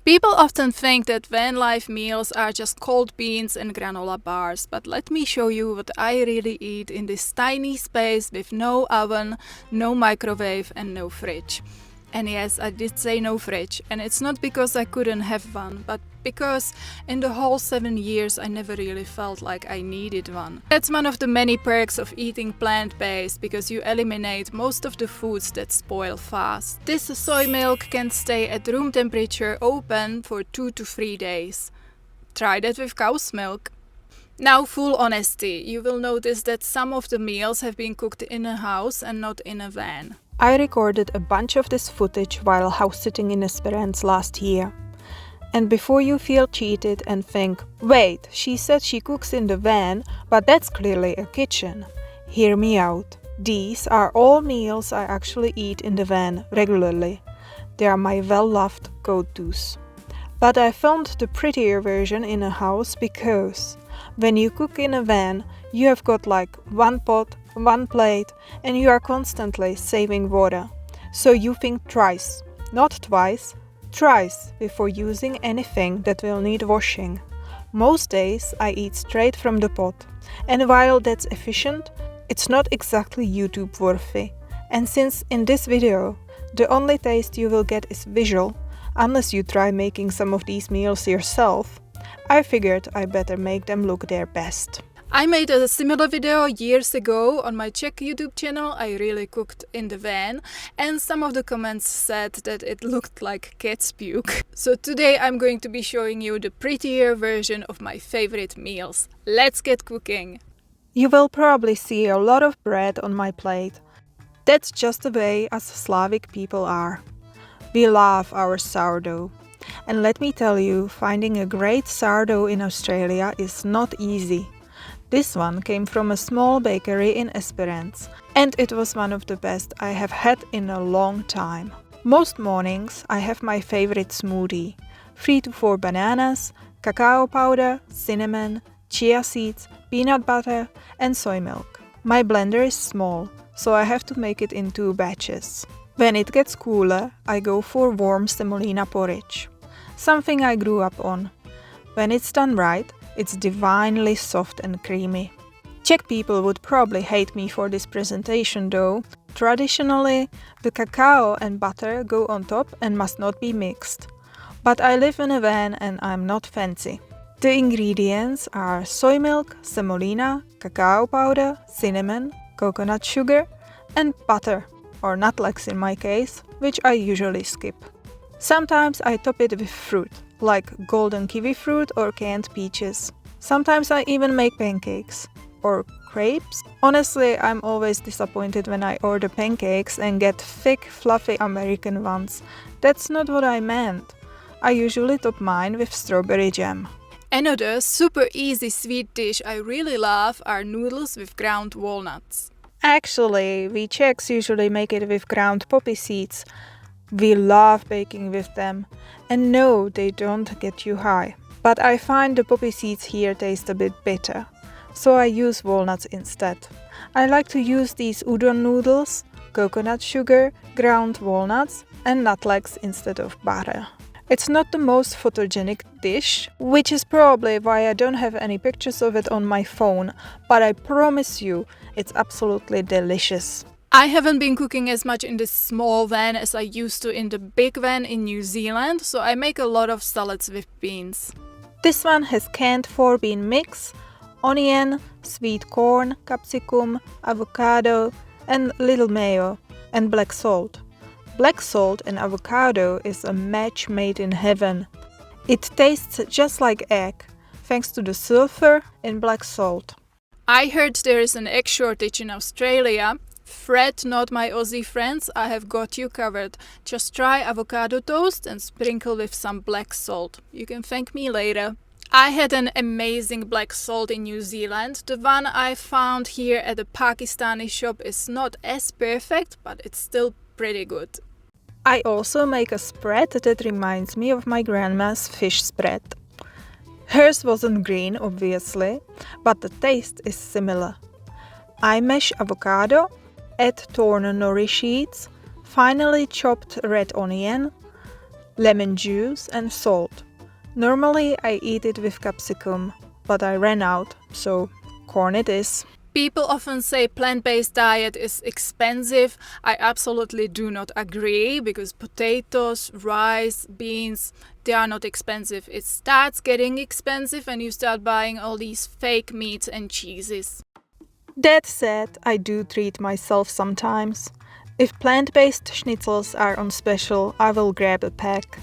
People often think that VanLife meals are just cold beans and granola bars, but let me show you what I really eat in this tiny space with no oven, no microwave and no fridge. And yes, I did say no fridge, and it's not because I couldn't have one, but because in the whole 7 years I never really felt like I needed one. That's one of the many perks of eating plant-based, because you eliminate most of the foods that spoil fast. This soy milk can stay at room temperature open for 2 to 3 days. Try that with cow's milk. Now, full honesty, you will notice that some of the meals have been cooked in a house and not in a van. I recorded a bunch of this footage while house sitting in Esperance last year. And before you feel cheated and think, wait, she said she cooks in the van, but that's clearly a kitchen. Hear me out. These are all meals I actually eat in the van regularly. They are my well-loved go-tos. But I filmed the prettier version in a house because when you cook in a van, you have got like one pot, one plate, and you are constantly saving water. So you think thrice, not twice, thrice before using anything that will need washing. Most days I eat straight from the pot, and while that's efficient, it's not exactly YouTube worthy. And since in this video, the only taste you will get is visual, unless you try making some of these meals yourself, I figured I better make them look their best. I made a similar video years ago on my Czech YouTube channel. I really cooked in the van, and some of the comments said that it looked like cat's puke. So today I'm going to be showing you the prettier version of my favorite meals. Let's get cooking! You will probably see a lot of bread on my plate. That's just the way us Slavic people are. We love our sourdough. And let me tell you, finding a great sourdough in Australia is not easy. This one came from a small bakery in Esperance, and it was one of the best I have had in a long time. Most mornings I have my favorite smoothie: 3 to 4 bananas, cacao powder, cinnamon, chia seeds, peanut butter and soy milk. My blender is small, so I have to make it in 2 batches. When it gets cooler, I go for warm semolina porridge, something I grew up on. When it's done right, it's divinely soft and creamy. Czech people would probably hate me for this presentation though. Traditionally, the cacao and butter go on top and must not be mixed. But I live in a van and I'm not fancy. The ingredients are soy milk, semolina, cacao powder, cinnamon, coconut sugar and butter, or nutlegs in my case, which I usually skip. Sometimes I top it with fruit, like golden kiwi fruit or canned peaches. Sometimes I even make pancakes. Or crepes. Honestly, I'm always disappointed when I order pancakes and get thick, fluffy American ones. That's not what I meant. I usually top mine with strawberry jam. Another super easy sweet dish I really love are noodles with ground walnuts. Actually, we Czechs usually make it with ground poppy seeds. We love baking with them. And no, they don't get you high. But I find the poppy seeds here taste a bit bitter, so I use walnuts instead. I like to use these udon noodles, coconut sugar, ground walnuts and nutlegs instead of butter. It's not the most photogenic dish, which is probably why I don't have any pictures of it on my phone, but I promise you, it's absolutely delicious. I haven't been cooking as much in this small van as I used to in the big van in New Zealand, so I make a lot of salads with beans. This one has canned 4-bean mix, onion, sweet corn, capsicum, avocado and little mayo and black salt. Black salt and avocado is a match made in heaven. It tastes just like egg, thanks to the sulfur in black salt. I heard there is an egg shortage in Australia. Fret not, my Aussie friends, I have got you covered. Just try avocado toast and sprinkle with some black salt. You can thank me later. I had an amazing black salt in New Zealand. The one I found here at the Pakistani shop is not as perfect, but it's still pretty good. I also make a spread that reminds me of my grandma's fish spread. Hers wasn't green, obviously, but the taste is similar. I mash avocado, add torn nori sheets, finely chopped red onion, lemon juice and salt. Normally I eat it with capsicum, but I ran out, so corn it is. People often say plant-based diet is expensive. I absolutely do not agree because potatoes, rice, beans, they are not expensive. It starts getting expensive when you start buying all these fake meats and cheeses. That said, I do treat myself sometimes. If plant-based schnitzels are on special, I will grab a pack.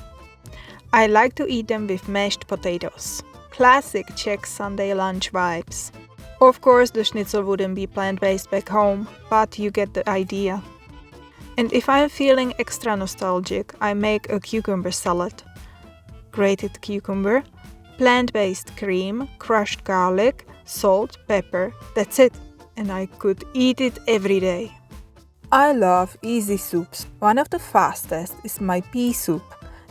I like to eat them with mashed potatoes. Classic Czech Sunday lunch vibes. Of course, the schnitzel wouldn't be plant-based back home, but you get the idea. And if I'm feeling extra nostalgic, I make a cucumber salad. Grated cucumber, plant-based cream, crushed garlic, salt, pepper, that's it. And I could eat it every day. I love easy soups. One of the fastest is my pea soup.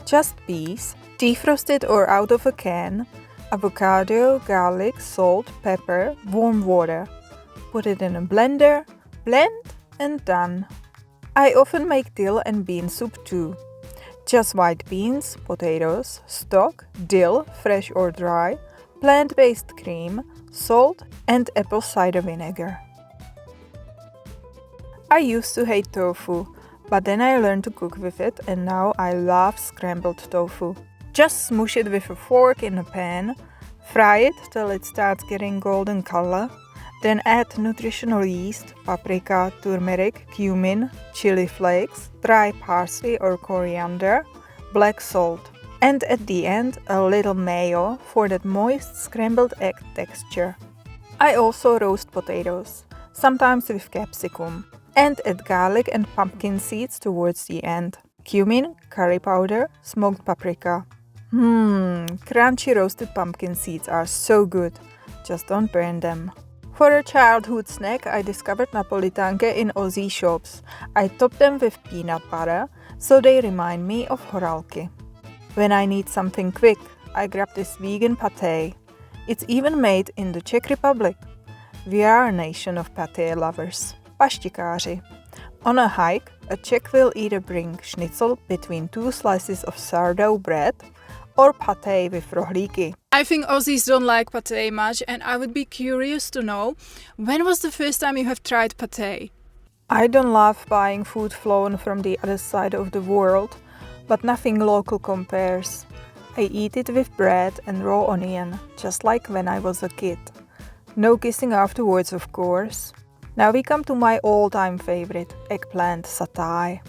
Just peas, defrosted or out of a can, avocado, garlic, salt, pepper, warm water. Put it in a blender, blend and done. I often make dill and bean soup too. Just white beans, potatoes, stock, dill, fresh or dry, plant-based cream, salt and apple cider vinegar. I used to hate tofu, but then I learned to cook with it and now I love scrambled tofu. Just smoosh it with a fork in a pan, fry it till it starts getting golden color, then add nutritional yeast, paprika, turmeric, cumin, chili flakes, dry parsley or coriander, black salt, and at the end a little mayo for that moist scrambled egg texture. I also roast potatoes, sometimes with capsicum, and add garlic and pumpkin seeds towards the end. Cumin, curry powder, smoked paprika. Crunchy roasted pumpkin seeds are so good. Just don't burn them. For a childhood snack, I discovered napolitanke in Aussie shops. I top them with peanut butter, so they remind me of horálky. When I need something quick, I grab this vegan pâté. It's even made in the Czech Republic. We are a nation of pâté lovers. Paštikáři. On a hike, a Czech will either bring schnitzel between two slices of sourdough bread or pâté with rohlíky. I think Aussies don't like pâté much, and I would be curious to know, when was the first time you have tried pâté? I don't love buying food flown from the other side of the world, but nothing local compares. I eat it with bread and raw onion, just like when I was a kid. No kissing afterwards, of course. Now we come to my all-time favorite, eggplant satay.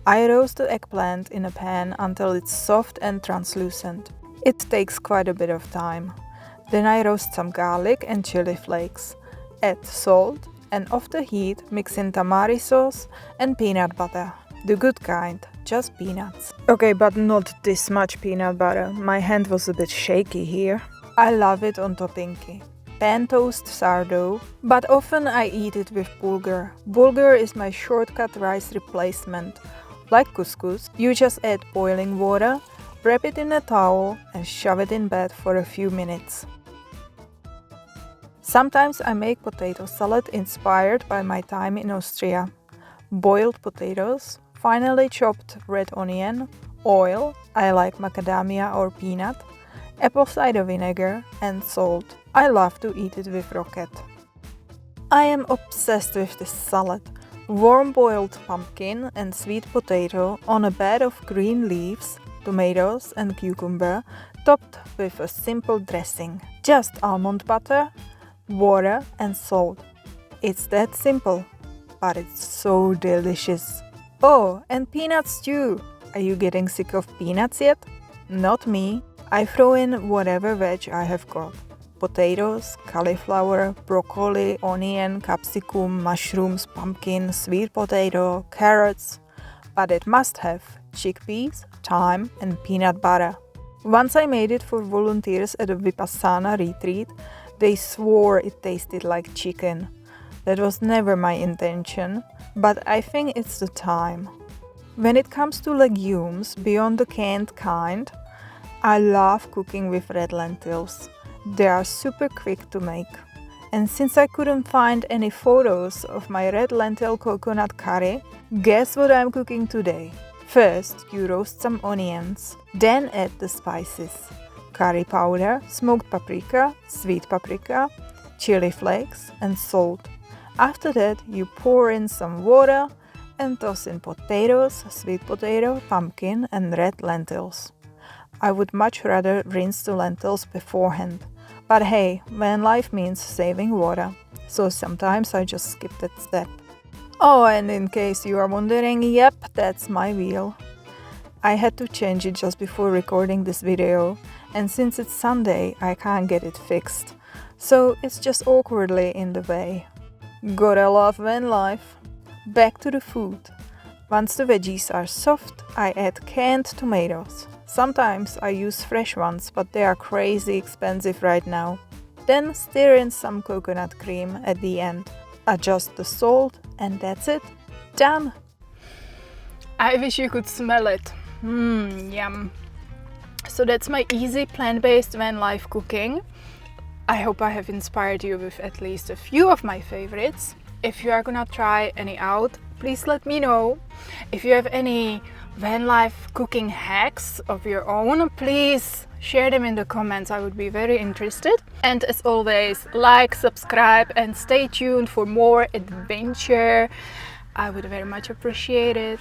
I roast the eggplant in a pan until it's soft and translucent. It takes quite a bit of time. Then I roast some garlic and chili flakes. Add salt and off the heat mix in tamari sauce and peanut butter. The good kind, just peanuts. Okay, but not this much peanut butter. My hand was a bit shaky here. I love it on topinky. Pan toast sourdough, but often I eat it with bulgur. Bulgur is my shortcut rice replacement. Like couscous, you just add boiling water, wrap it in a towel and shove it in bed for a few minutes. Sometimes I make potato salad inspired by my time in Austria. Boiled potatoes, finely chopped red onion, oil, I like macadamia or peanut, apple cider vinegar and salt. I love to eat it with rocket. I am obsessed with this salad. Warm boiled pumpkin and sweet potato on a bed of green leaves, tomatoes and cucumber, topped with a simple dressing. Just almond butter, water and salt. It's that simple, but it's so delicious. Oh, and peanuts too. Are you getting sick of peanuts yet? Not me. I throw in whatever veg I have got. Potatoes, cauliflower, broccoli, onion, capsicum, mushrooms, pumpkin, sweet potato, carrots. But it must have chickpeas, thyme and peanut butter. Once I made it for volunteers at a Vipassana retreat, they swore it tasted like chicken. That was never my intention, but I think it's the time. When it comes to legumes beyond the canned kind, I love cooking with red lentils. They are super quick to make. And since I couldn't find any photos of my red lentil coconut curry, guess what I'm cooking today? First, you roast some onions, then add the spices: curry powder, smoked paprika, sweet paprika, chili flakes, and salt. After that, you pour in some water and toss in potatoes, sweet potato, pumpkin, and red lentils. I would much rather rinse the lentils beforehand, but hey, van life means saving water, so sometimes I just skip that step. Oh, and in case you are wondering, yep, that's my wheel. I had to change it just before recording this video, and since it's Sunday, I can't get it fixed, so it's just awkwardly in the way. Gotta love van life. Back to the food. Once the veggies are soft, I add canned tomatoes. Sometimes I use fresh ones, but they are crazy expensive right now. Then stir in some coconut cream at the end. Adjust the salt, and that's it. Done! I wish you could smell it. Yum. So that's my easy plant-based van life cooking. I hope I have inspired you with at least a few of my favorites. If you are gonna try any out, please let me know. If you have any van life cooking hacks of your own, please share them in the comments. I would be very interested. And as always, like, subscribe, and stay tuned for more adventure. I would very much appreciate it.